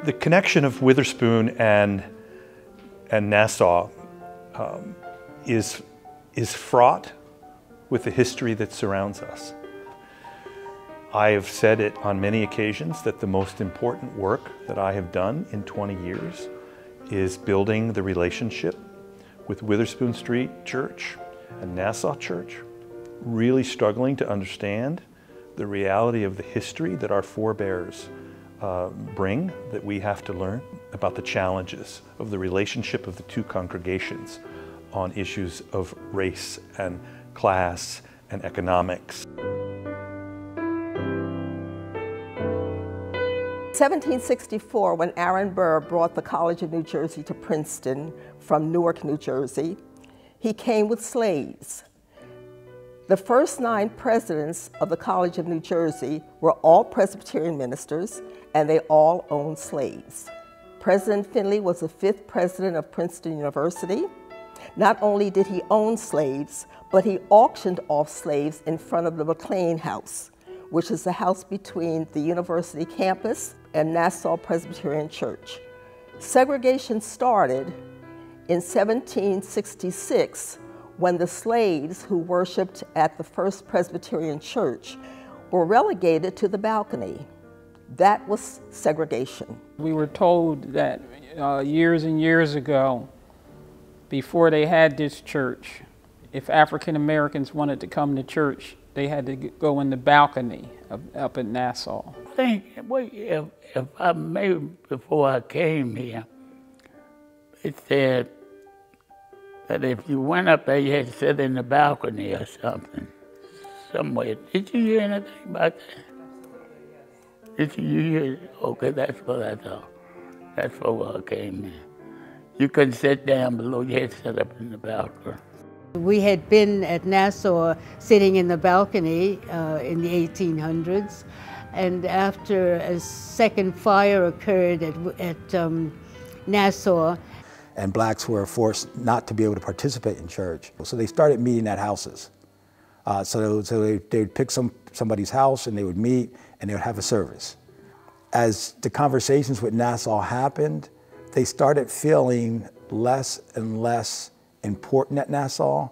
The connection of Witherspoon and Nassau is fraught with the history that surrounds us. I have said it on many occasions that the most important work that I have done in 20 years is building the relationship with Witherspoon Street Church and Nassau Church, really struggling to understand the reality of the history that our forebears bring, that we have to learn about the challenges of the relationship of the two congregations on issues of race and class and economics. 1764, when Aaron Burr brought the College of New Jersey to Princeton from Newark, New Jersey, he came with slaves. The first 9 presidents of the College of New Jersey were all Presbyterian ministers, and they all owned slaves. President Finley was the 5th president of Princeton University. Not only did he own slaves, but he auctioned off slaves in front of the McLean House, which is the house between the university campus and Nassau Presbyterian Church. Segregation started in 1766 when the slaves who worshiped at the First Presbyterian Church were relegated to the balcony. That was segregation. We were told that years and years ago, before they had this church, if African Americans wanted to come to church, they had to go in the balcony up in Nassau. I think if I maybe before I came here, it said that if you went up there, you had to sit in the balcony or something, somewhere. Did you hear anything about that? Did you hear? Okay, that's what I thought. That's before I came here. You couldn't sit down below, you had to sit up in the balcony. We had been at Nassau sitting in the balcony in the 1800s, and after a second fire occurred at Nassau. And blacks were forced not to be able to participate in church. So they started meeting at houses. So they would pick somebody's house and they would meet and they would have a service. As the conversations with Nassau happened, they started feeling less and less important at Nassau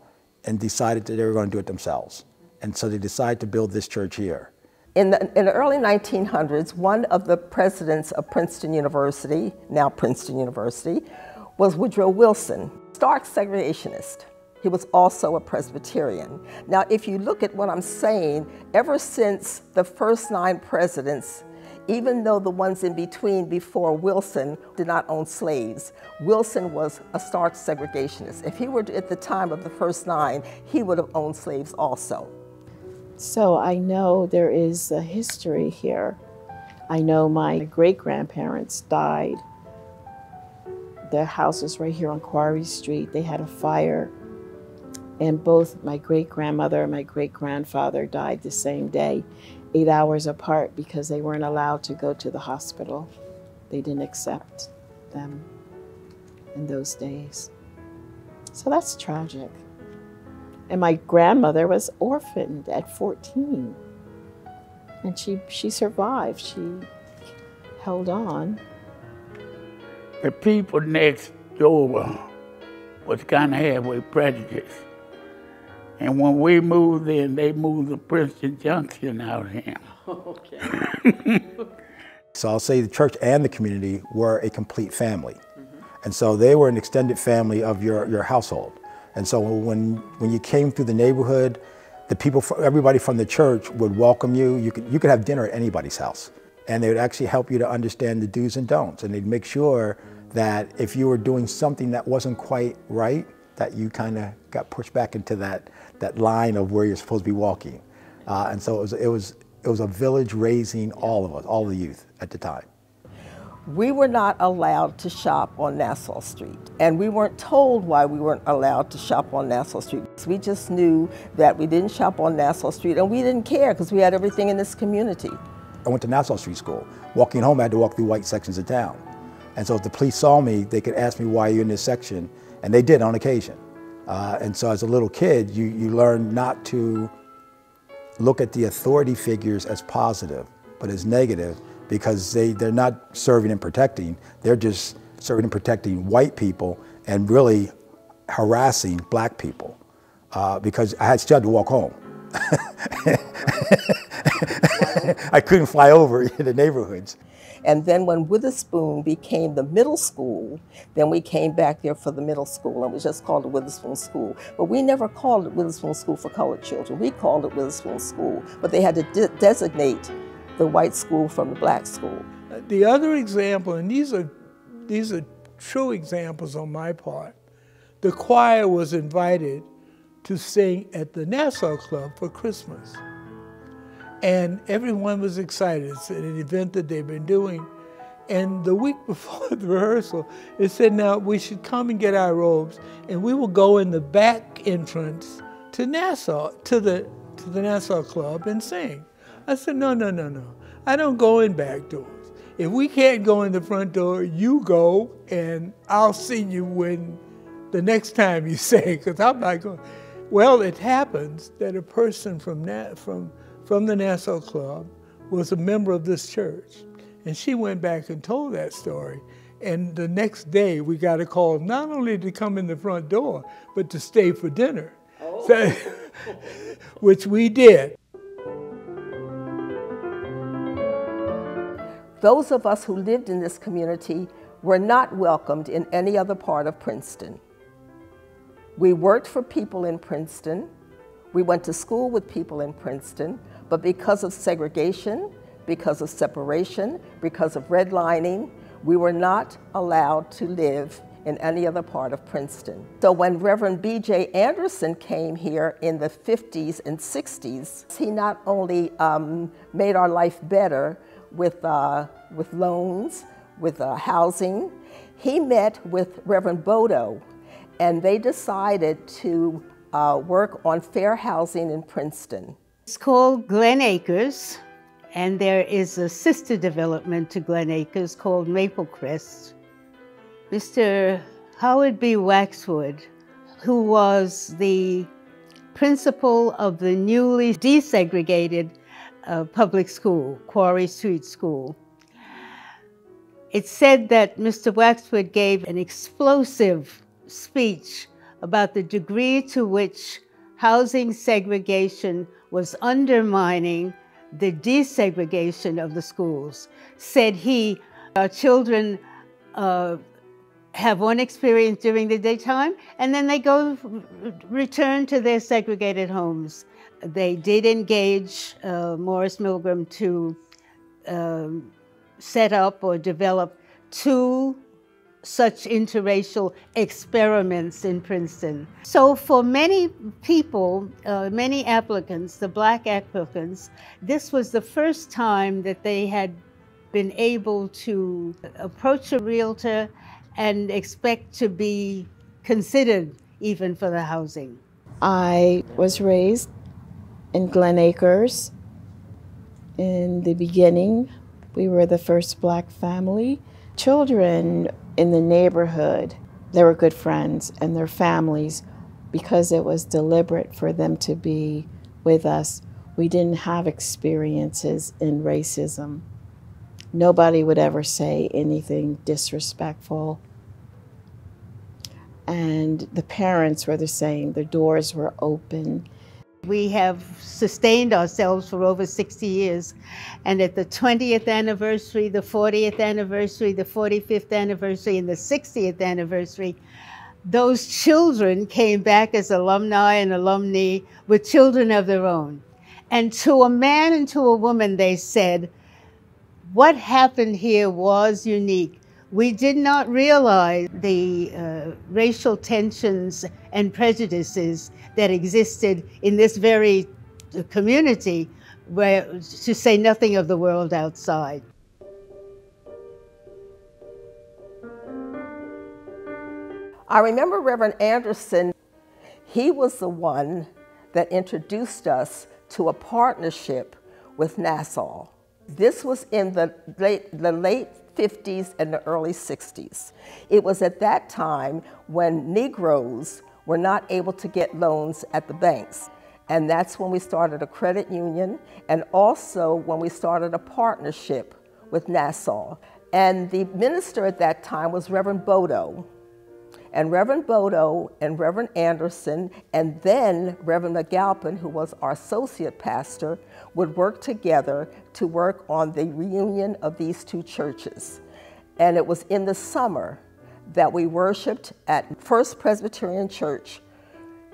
and decided that they were going to do it themselves. And so they decided to build this church here. In the early 1900s, one of the presidents of Princeton University, now Princeton University, was Woodrow Wilson, stark segregationist. He was also a Presbyterian. Now, if you look at what I'm saying, ever since the first 9 presidents, even though the ones in between before Wilson did not own slaves, Wilson was a stark segregationist. If he were at the time of the first 9, he would have owned slaves also. So I know there is a history here. I know my great-grandparents died. Their house is right here on Quarry Street. They had a fire, and both my great-grandmother and my great-grandfather died the same day, 8 hours apart, because they weren't allowed to go to the hospital. They didn't accept them in those days. So that's tragic. And my grandmother was orphaned at 14. And she survived. She held on. The people next door was kind of halfway prejudiced. And when we moved in, they moved to Princeton Junction out here. Okay. So I'll say the church and the community were a complete family. And so they were an extended family of your household. And so when you came through the neighborhood, the people, everybody from the church would welcome you. You could have dinner at anybody's house. And they would actually help you to understand the do's and don'ts. And they'd make sure that if you were doing something that wasn't quite right, that you kind of got pushed back into that line of where you're supposed to be walking. And so it was a village raising all of us, all the youth at the time. We were not allowed to shop on Nassau Street, and we weren't told why we weren't allowed to shop on Nassau Street. We just knew that we didn't shop on Nassau Street, and we didn't care because we had everything in this community. I went to Nassau Street School. Walking home, I had to walk through white sections of town. And so if the police saw me, they could ask me, why are you in this section? And they did on occasion. And so as a little kid, you learn not to look at the authority figures as positive, but as negative, because they're not serving and protecting. They're just serving and protecting white people and really harassing black people because I still had to walk home. I couldn't fly over the neighborhoods. And then when Witherspoon became the middle school, then we came back there for the middle school, and we just called it Witherspoon School. But we never called it Witherspoon School for colored children. We called it Witherspoon School, but they had to designate the white school from the black school. The other example, and these are true examples on my part, the choir was invited to sing at the Nassau Club for Christmas. And everyone was excited. It's an event that they've been doing. And the week before the rehearsal, it said, now we should come and get our robes, and we will go in the back entrance to Nassau, to the Nassau Club and sing. I said, no. I don't go in back doors. If we can't go in the front door, you go, and I'll see you when the next time you sing, because I'm not going. Well, it happens that a person from the Nassau Club was a member of this church. And she went back and told that story. And the next day, we got a call not only to come in the front door, but to stay for dinner, so, which we did. Those of us who lived in this community were not welcomed in any other part of Princeton. We worked for people in Princeton. We went to school with people in Princeton, but because of segregation, because of separation, because of redlining, we were not allowed to live in any other part of Princeton. So when Reverend B.J. Anderson came here in the 50s and 60s, he not only made our life better with loans, with housing, he met with Reverend Bodo, and they decided to work on fair housing in Princeton. It's called Glen Acres, and there is a sister development to Glen Acres called Maple Crest. Mr. Howard B. Waxwood, who was the principal of the newly desegregated public school, Quarry Street School. It's said that Mr. Waxwood gave an explosive speech about the degree to which housing segregation was undermining the desegregation of the schools. Said he, our children have one experience during the daytime, and then they return to their segregated homes. They did engage Morris Milgram to set up or develop 2 such interracial experiments in Princeton. So for many people, many applicants, the black applicants, this was the first time that they had been able to approach a realtor and expect to be considered even for the housing. I was raised in Glen Acres. In the beginning, we were the first black family. Children in the neighborhood, they were good friends, and their families, because it was deliberate for them to be with us, we didn't have experiences in racism. Nobody would ever say anything disrespectful. And the parents were the same. The doors were open. We have sustained ourselves for over 60 years. And at the 20th anniversary, the 40th anniversary, the 45th anniversary, and the 60th anniversary, those children came back as alumni and alumni with children of their own. And to a man and to a woman, they said, what happened here was unique. We did not realize the racial tensions and prejudices that existed in this very community, where, to say nothing of the world outside. I remember Reverend Anderson. He was the one that introduced us to a partnership with Nassau. This was in the late 50s and the early 60s. It was at that time when Negroes were not able to get loans at the banks. And that's when we started a credit union, and also when we started a partnership with Nassau. And the minister at that time was Reverend Bodo. And Reverend Bodo and Reverend Anderson, and then Reverend McAlpin, who was our associate pastor, would work together to work on the reunion of these two churches. And it was in the summer that we worshiped at First Presbyterian Church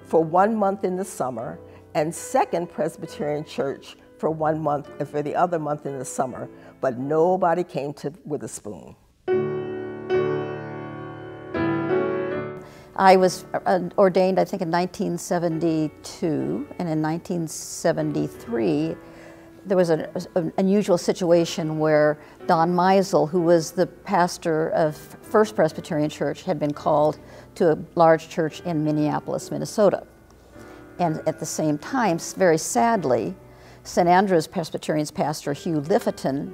for 1 month in the summer, and Second Presbyterian Church for 1 month and for the other month in the summer. But nobody came to Witherspoon. I was ordained, I think, in 1972, and in 1973, there was an unusual situation where Don Meisel, who was the pastor of First Presbyterian Church, had been called to a large church in Minneapolis, Minnesota. And at the same time, very sadly, St. Andrew's Presbyterian's pastor, Hugh Lifferton,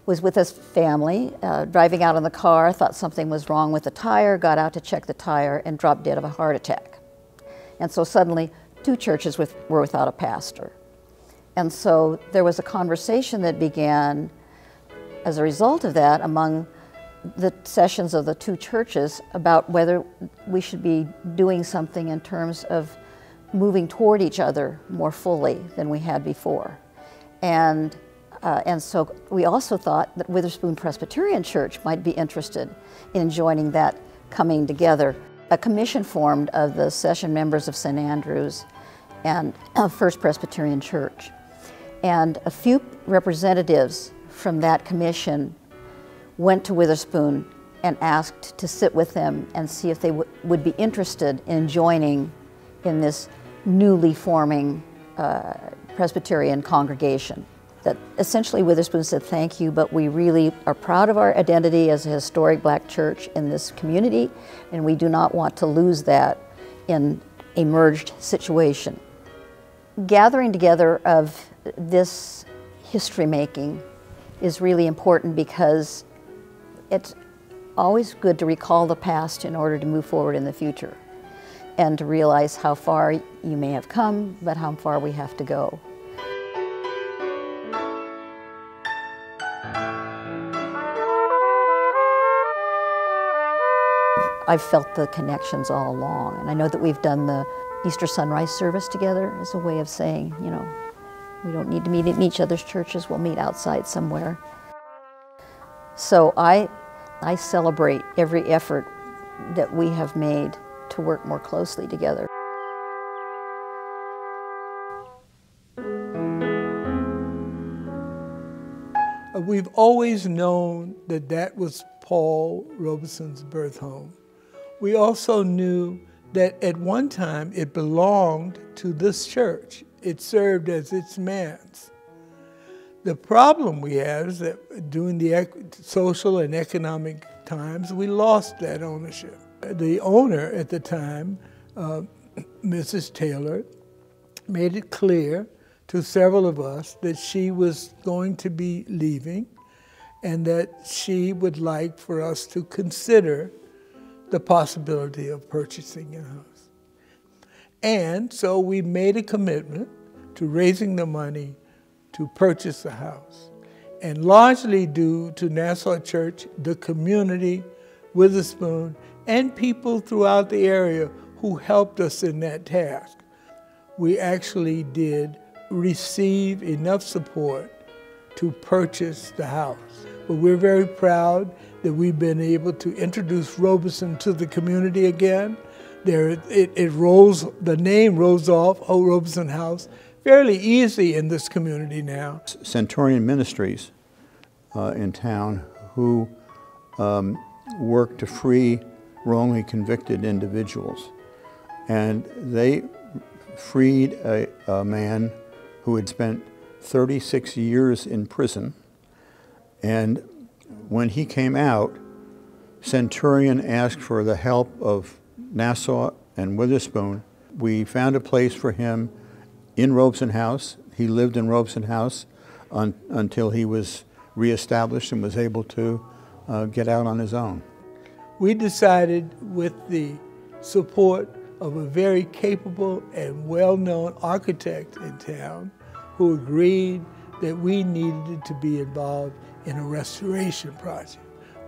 was with his family, driving out in the car, thought something was wrong with the tire, got out to check the tire, and dropped dead of a heart attack. And so suddenly, two churches were without a pastor. And so there was a conversation that began as a result of that among the sessions of the two churches about whether we should be doing something in terms of moving toward each other more fully than we had before. And so we also thought that Witherspoon Presbyterian Church might be interested in joining that coming together. A commission formed of the session members of St. Andrew's and First Presbyterian Church. And a few representatives from that commission went to Witherspoon and asked to sit with them and see if they would be interested in joining in this newly forming Presbyterian congregation. That essentially Witherspoon said, thank you, but we really are proud of our identity as a historic black church in this community, and we do not want to lose that in a merged situation. Gathering together of this history making is really important because it's always good to recall the past in order to move forward in the future and to realize how far you may have come, but how far we have to go. I've felt the connections all along, and I know that we've done the Easter sunrise service together as a way of saying, you know, we don't need to meet in each other's churches, we'll meet outside somewhere. So I celebrate every effort that we have made to work more closely together. We've always known that that was Paul Robeson's birth home. We also knew that at one time it belonged to this church. It served as its manse. The problem we have is that during the social and economic times, we lost that ownership. The owner at the time, Mrs. Taylor, made it clear to several of us that she was going to be leaving and that she would like for us to consider the possibility of purchasing a house. And so we made a commitment to raising the money to purchase a house. And largely due to Nassau Church, the community, Witherspoon, and people throughout the area who helped us in that task, we actually did receive enough support to purchase the house. But we're very proud that we've been able to introduce Robeson to the community again. The name rolls off, Oh Robeson House, fairly easy in this community now. Centurion Ministries in town who work to free wrongly convicted individuals. And they freed a man who had spent 36 years in prison. And when he came out, Centurion asked for the help of Nassau and Witherspoon. We found a place for him in Robeson House. He lived in Robeson House until he was reestablished and was able to get out on his own. We decided, with the support of a very capable and well-known architect in town who agreed that we needed to be involved in a restoration project.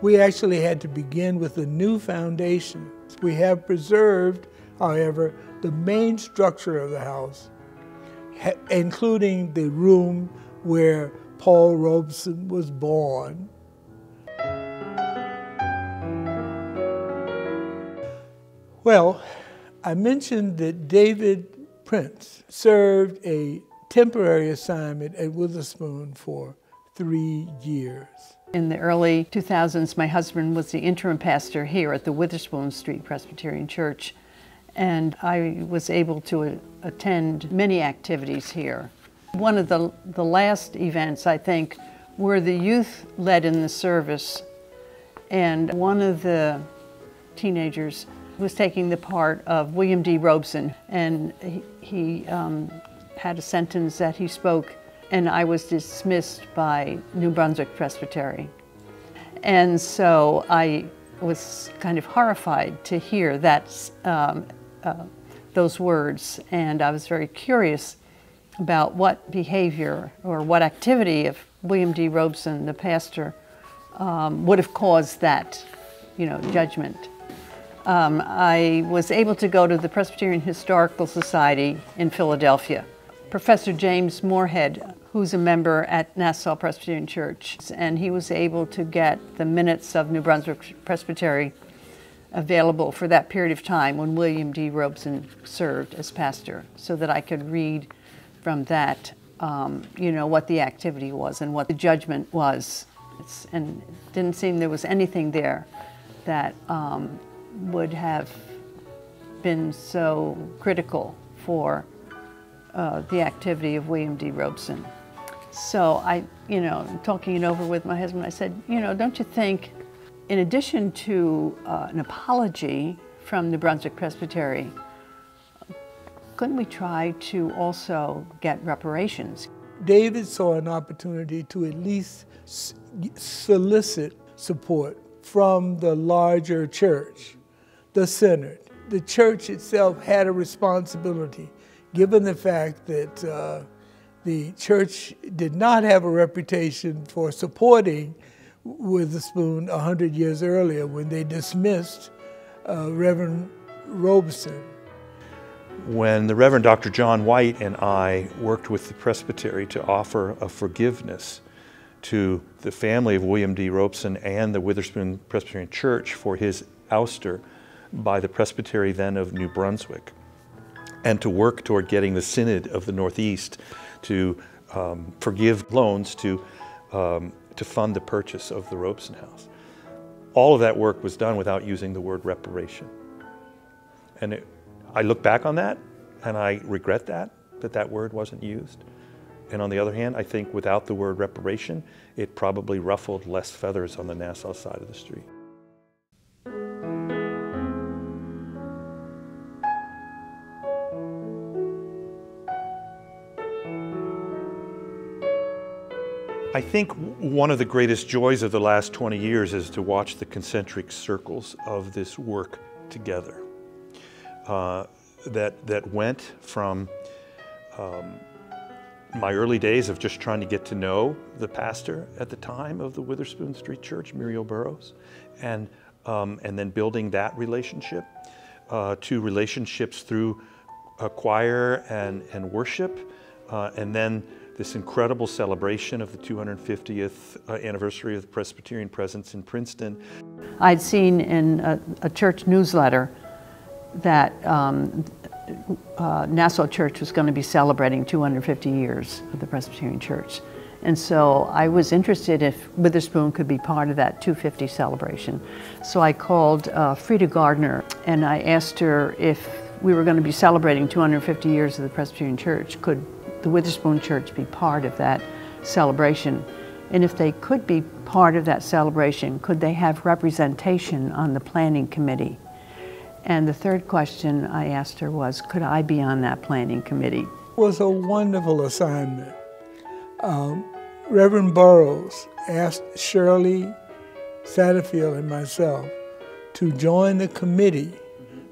We actually had to begin with a new foundation. We have preserved, however, the main structure of the house, including the room where Paul Robeson was born. Well, I mentioned that David Prince served a temporary assignment at Witherspoon for 3 years. In the early 2000s, my husband was the interim pastor here at the Witherspoon Street Presbyterian Church, and I was able to attend many activities here. One of the last events, I think, were the youth led in the service, and one of the teenagers was taking the part of William D. Robeson, and he had a sentence that he spoke, and I was dismissed by New Brunswick Presbytery. And so I was kind of horrified to hear that, those words, and I was very curious about what behavior or what activity of William D. Robeson, the pastor, would have caused that, judgment. I was able to go to the Presbyterian Historical Society in Philadelphia. Professor James Moorhead, who's a member at Nassau Presbyterian Church, and he was able to get the minutes of New Brunswick Presbytery available for that period of time when William D. Robeson served as pastor, so that I could read from that, what the activity was and what the judgment was. And it didn't seem there was anything there that would have been so critical for the activity of William D. Robeson. So I, talking it over with my husband, I said, don't you think, in addition to an apology from New Brunswick Presbytery, couldn't we try to also get reparations? David saw an opportunity to at least solicit support from the larger church, the synod. The church itself had a responsibility, given the fact that the church did not have a reputation for supporting Witherspoon 100 years earlier when they dismissed Reverend Robeson. When the Reverend Dr. John White and I worked with the presbytery to offer a forgiveness to the family of William D. Robeson and the Witherspoon Presbyterian Church for his ouster by the presbytery then of New Brunswick, and to work toward getting the Synod of the Northeast to forgive loans to fund the purchase of the Robeson House. All of that work was done without using the word reparation. And I look back on that and I regret that word wasn't used. And on the other hand, I think without the word reparation, it probably ruffled less feathers on the Nassau side of the street. I think one of the greatest joys of the last 20 years is to watch the concentric circles of this work together. That went from my early days of just trying to get to know the pastor at the time of the Witherspoon Street Church, Muriel Burroughs, and then building that relationship to relationships through choir and worship, and then this incredible celebration of the 250th anniversary of the Presbyterian presence in Princeton. I'd seen in a church newsletter that Nassau Church was going to be celebrating 250 years of the Presbyterian Church. And so I was interested if Witherspoon could be part of that 250 celebration. So I called Frida Gardner and I asked her if we were going to be celebrating 250 years of the Presbyterian Church, could the Witherspoon Church be part of that celebration? And if they could be part of that celebration, could they have representation on the planning committee? And the third question I asked her was, could I be on that planning committee? It was a wonderful assignment. Reverend Burroughs asked Shirley Satterfield and myself to join the committee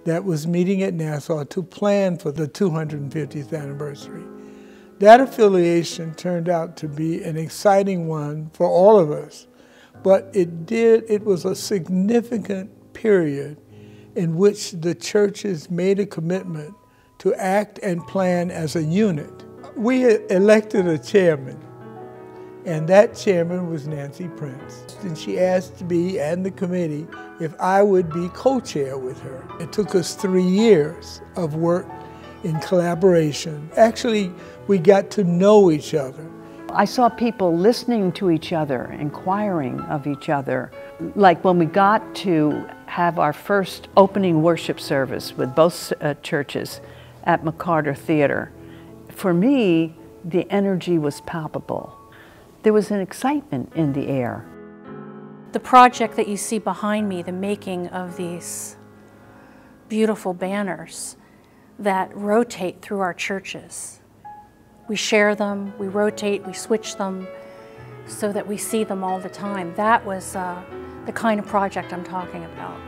that was meeting at Nassau to plan for the 250th anniversary. That affiliation turned out to be an exciting one for all of us, but it was a significant period in which the churches made a commitment to act and plan as a unit. We elected a chairman, and that chairman was Nancy Prince. And she asked me and the committee if I would be co-chair with her. It took us 3 years of work in collaboration. Actually, we got to know each other. I saw people listening to each other, inquiring of each other. Like when we got to have our first opening worship service with both churches at McCarter Theater, for me, the energy was palpable. There was an excitement in the air. The project that you see behind me, the making of these beautiful banners that rotate through our churches. We share them, we rotate, we switch them so that we see them all the time. That was the kind of project I'm talking about,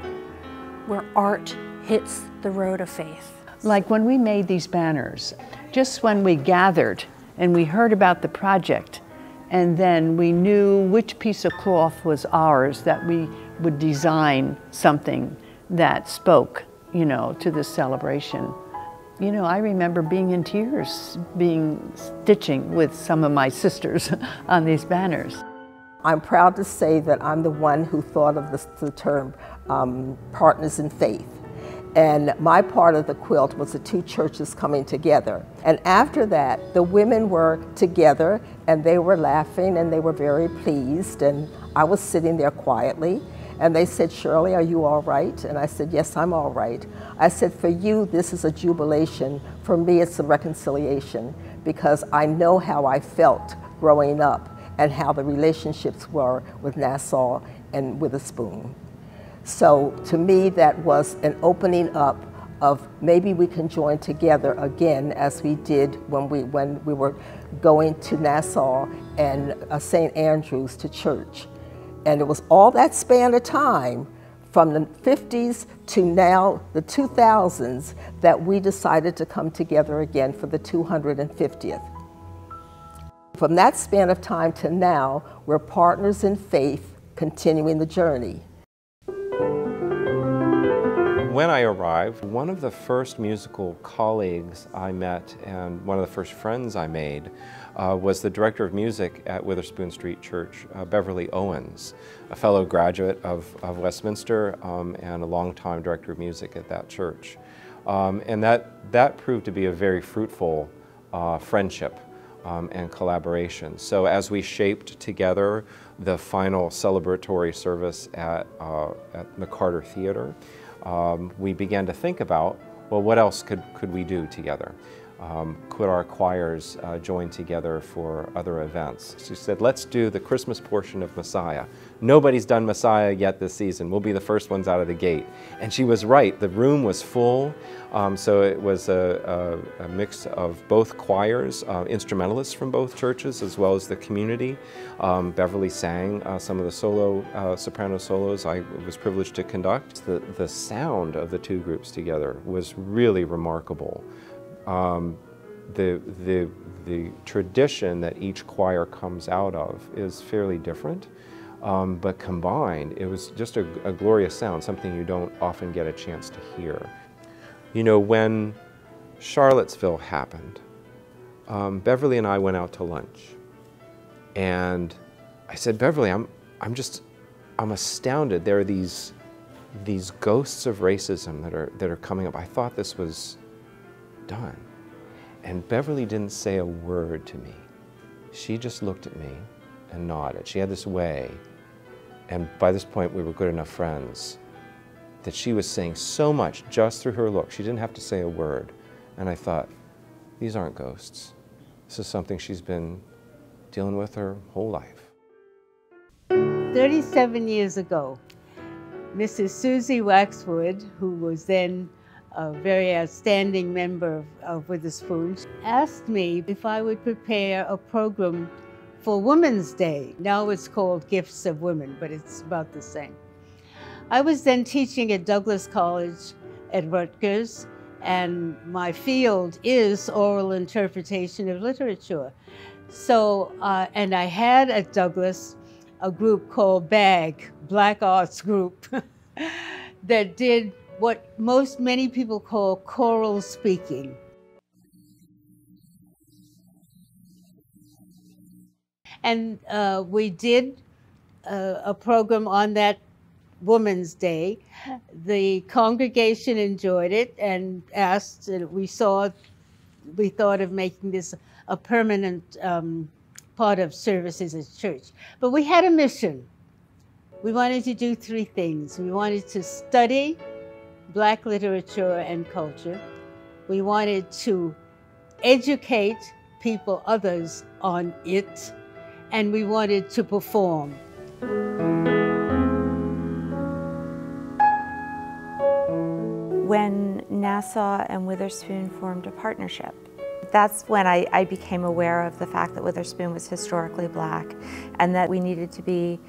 where art hits the road of faith. Like when we made these banners, just when we gathered and we heard about the project, and then we knew which piece of cloth was ours, that we would design something that spoke, you know, to this celebration. You know, I remember being in tears, stitching with some of my sisters on these banners. I'm proud to say that I'm the one who thought of the term partners in faith. And my part of the quilt was the two churches coming together. And after that, the women were together and they were laughing and they were very pleased. And I was sitting there quietly. And they said, "Shirley, are you all right?" And I said, "Yes, I'm all right." I said, "For you, this is a jubilation. For me, it's a reconciliation, because I know how I felt growing up and how the relationships were with Nassau and Witherspoon." So to me, that was an opening up of maybe we can join together again, as we did when we were going to Nassau and St. Andrews to church. And it was all that span of time from the 50s to now the 2000s that we decided to come together again for the 250th. From that span of time to now, we're partners in faith, continuing the journey. When I arrived, one of the first musical colleagues I met and one of the first friends I made was the director of music at Witherspoon Street Church, Beverly Owens, a fellow graduate of Westminster and a longtime director of music at that church. And that proved to be a very fruitful friendship and collaboration. So as we shaped together the final celebratory service at McCarter Theater, we began to think about, well, what else could we do together? Could our choirs join together for other events? She said, let's do the Christmas portion of Messiah. Nobody's done Messiah yet this season. We'll be the first ones out of the gate. And she was right. The room was full. So it was a mix of both choirs, instrumentalists from both churches, as well as the community. Beverly sang some of the soprano solos I was privileged to conduct. The sound of the two groups together was really remarkable. The tradition that each choir comes out of is fairly different, but combined, it was just a glorious sound, something you don't often get a chance to hear. You know, when Charlottesville happened, Beverly and I went out to lunch, and I said, Beverly, I'm astounded. There are these ghosts of racism that are coming up. I thought this was done. And Beverly didn't say a word to me. She just looked at me and nodded. She had this way, and by this point we were good enough friends, that she was saying so much just through her look. She didn't have to say a word. And I thought, these aren't ghosts. This is something she's been dealing with her whole life. 37 years ago, Mrs. Susie Waxwood, who was then a very outstanding member of Witherspoon, asked me if I would prepare a program for Women's Day. Now it's called Gifts of Women, but it's about the same. I was then teaching at Douglas College at Rutgers, and my field is oral interpretation of literature. So, and I had at Douglass a group called BAG, Black Arts Group, that did what many people call choral speaking. And we did a program on that Women's Day. The congregation enjoyed it and asked, we thought of making this a permanent part of services at church. But we had a mission. We wanted to do three things. We wanted to study Black literature and culture. We wanted to educate people, others, on it, and we wanted to perform. When Nassau and Witherspoon formed a partnership, that's when I became aware of the fact that Witherspoon was historically Black and that we needed to be,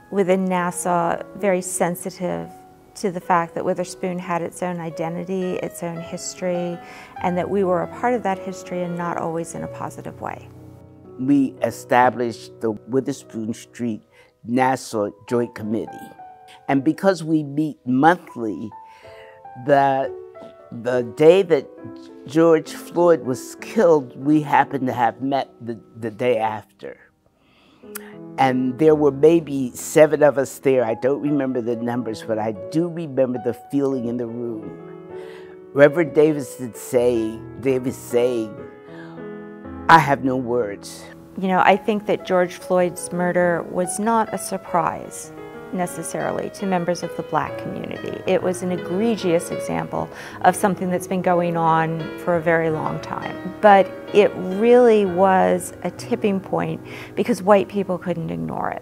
within Nassau, very sensitive to the fact that Witherspoon had its own identity, its own history, and that we were a part of that history and not always in a positive way. We established the Witherspoon Street Nassau Joint Committee. And because we meet monthly, the day that George Floyd was killed, we happened to have met the day after. And there were maybe 7 of us there. I don't remember the numbers, but I do remember the feeling in the room. Reverend Davis saying, I have no words. You know, I think that George Floyd's murder was not a surprise necessarily to members of the Black community. It was an egregious example of something that's been going on for a very long time. But it really was a tipping point because white people couldn't ignore it.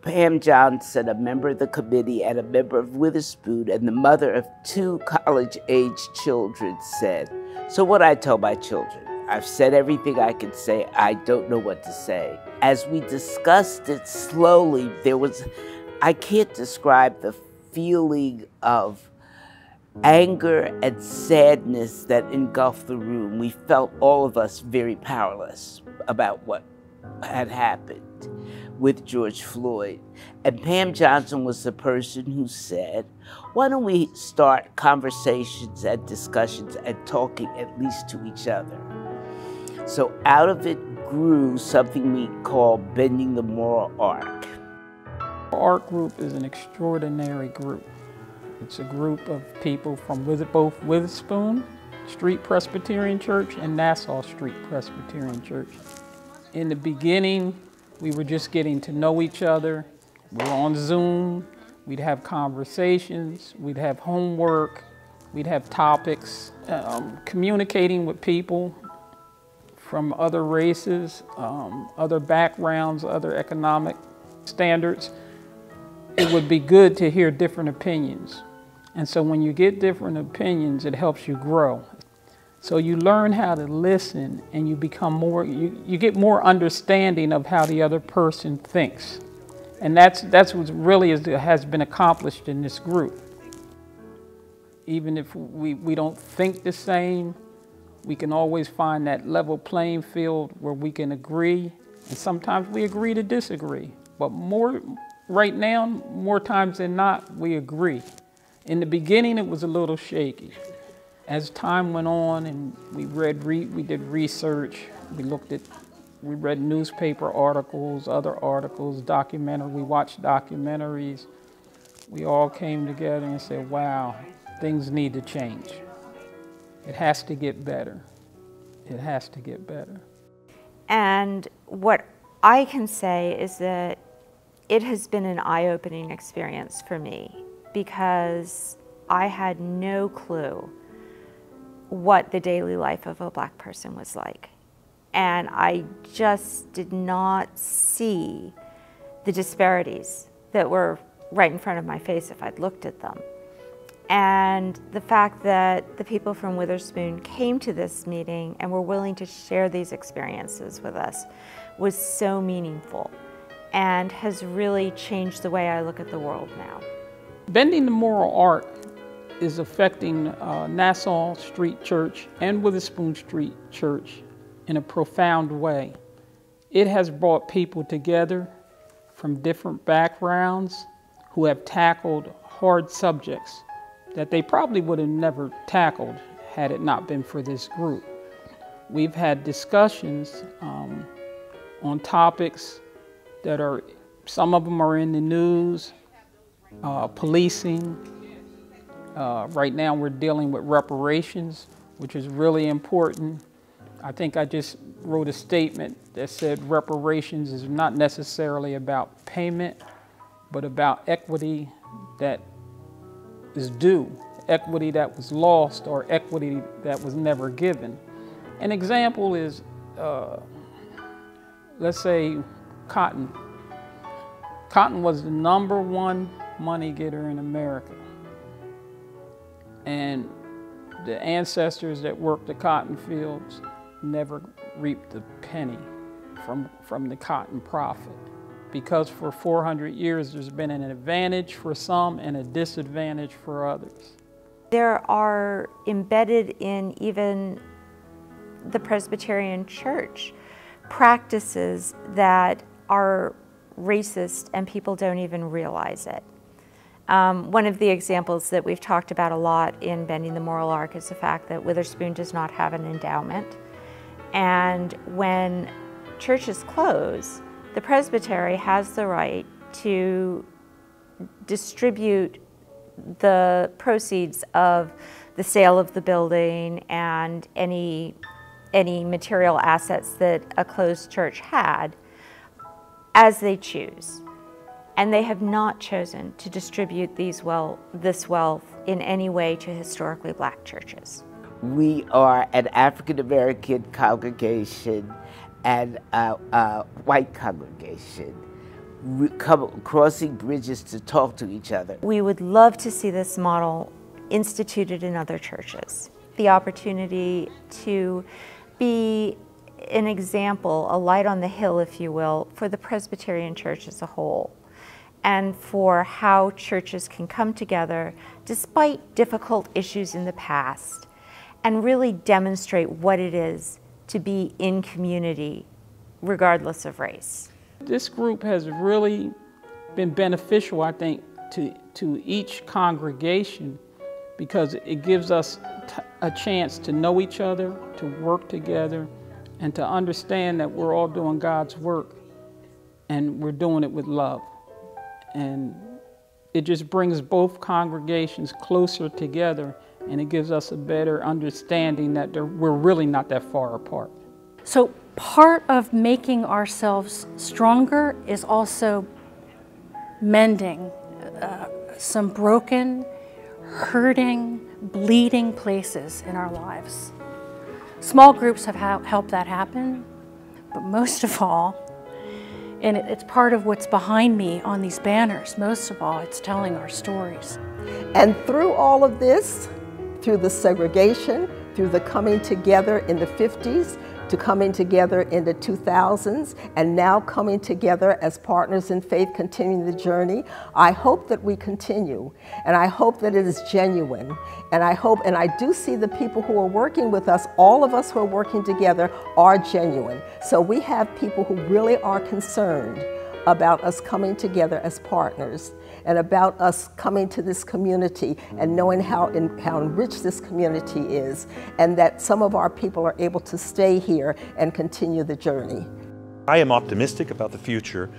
Pam Johnson, a member of the committee and a member of Witherspoon and the mother of 2 college-age children, said, "So what I tell my children? I've said everything I can say. I don't know what to say." As we discussed it slowly, I can't describe the feeling of anger and sadness that engulfed the room. We felt, all of us, very powerless about what had happened with George Floyd. And Pam Johnson was the person who said, why don't we start conversations and discussions and talking at least to each other? So out of it grew something we call Bending the Moral Arc. Art group is an extraordinary group. It's a group of people from both Witherspoon Street Presbyterian Church and Nassau Street Presbyterian Church. In the beginning, we were just getting to know each other. We were on Zoom. We'd have conversations. We'd have homework. We'd have topics. Communicating with people from other races, other backgrounds, other economic standards. It would be good to hear different opinions. And so when you get different opinions, it helps you grow. So you learn how to listen and you become more, you get more understanding of how the other person thinks. And that's what really has been accomplished in this group. Even if we don't think the same, we can always find that level playing field where we can agree. And sometimes we agree to disagree. But right now, more times than not, we agree. In the beginning, it was a little shaky. As time went on and we did research, we read newspaper articles, other articles, we watched documentaries. We all came together and said, wow, things need to change. It has to get better. It has to get better. And what I can say is that it has been an eye-opening experience for me because I had no clue what the daily life of a Black person was like. And I just did not see the disparities that were right in front of my face if I'd looked at them. And the fact that the people from Witherspoon came to this meeting and were willing to share these experiences with us was so meaningful and has really changed the way I look at the world now. Bending the Moral Arc is affecting Nassau Street Church and Witherspoon Street Church in a profound way. It has brought people together from different backgrounds who have tackled hard subjects that they probably would have never tackled had it not been for this group. We've had discussions on topics that are, some of them are in the news, policing. Right now we're dealing with reparations, which is really important. I think I just wrote a statement that said reparations is not necessarily about payment, but about equity that is due, equity that was lost, or equity that was never given. An example is, let's say, cotton. Cotton was the #1 money getter in America. And the ancestors that worked the cotton fields never reaped a penny from the cotton profit. Because for 400 years there's been an advantage for some and a disadvantage for others. There are embedded in even the Presbyterian Church practices that are racist and people don't even realize it. One of the examples that we've talked about a lot in Bending the Moral Arc is the fact that Witherspoon does not have an endowment. And when churches close, the presbytery has the right to distribute the proceeds of the sale of the building and any material assets that a closed church had as they choose. And they have not chosen to distribute this wealth in any way to historically black churches. We are an African American congregation and a white congregation, crossing bridges to talk to each other. We would love to see this model instituted in other churches. The opportunity to be an example, a light on the hill, if you will, for the Presbyterian Church as a whole, and for how churches can come together despite difficult issues in the past and really demonstrate what it is to be in community regardless of race. This group has really been beneficial, I think, to each congregation because it gives us a chance to know each other, to work together, and to understand that we're all doing God's work and we're doing it with love. And it just brings both congregations closer together, and it gives us a better understanding that we're really not that far apart. So part of making ourselves stronger is also mending some broken, hurting, bleeding places in our lives. Small groups have helped that happen, but most of all, and it's part of what's behind me on these banners, most of all, it's telling our stories. And through all of this, through the segregation, through the coming together in the 50s, to coming together in the 2000s, and now coming together as partners in faith, continuing the journey, I hope that we continue, and I hope that it is genuine, and I do see the people who are working with us, all of us who are working together are genuine. So we have people who really are concerned about us coming together as partners and about us coming to this community and knowing how enriched this community is, and that some of our people are able to stay here and continue the journey. I am optimistic about the future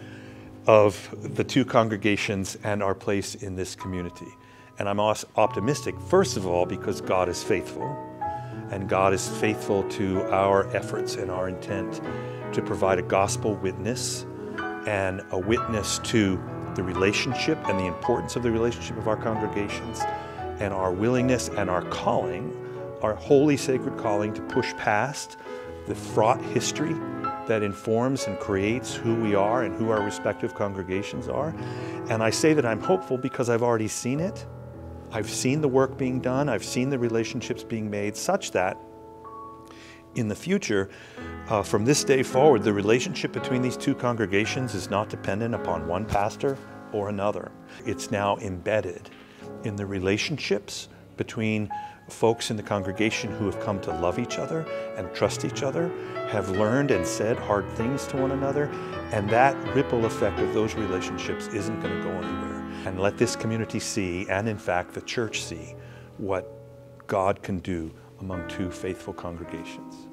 of the two congregations and our place in this community. And I'm also optimistic, first of all, because God is faithful, and God is faithful to our efforts and our intent to provide a gospel witness and a witness to the relationship and the importance of the relationship of our congregations, and our willingness and our calling, our holy sacred calling, to push past the fraught history that informs and creates who we are and who our respective congregations are. And I say that I'm hopeful because I've already seen it. I've seen the work being done. I've seen the relationships being made such that in the future, from this day forward, the relationship between these two congregations is not dependent upon one pastor or another. It's now embedded in the relationships between folks in the congregation who have come to love each other and trust each other, have learned and said hard things to one another, and that ripple effect of those relationships isn't going to go anywhere. And let this community see, and in fact the church see, what God can do among two faithful congregations.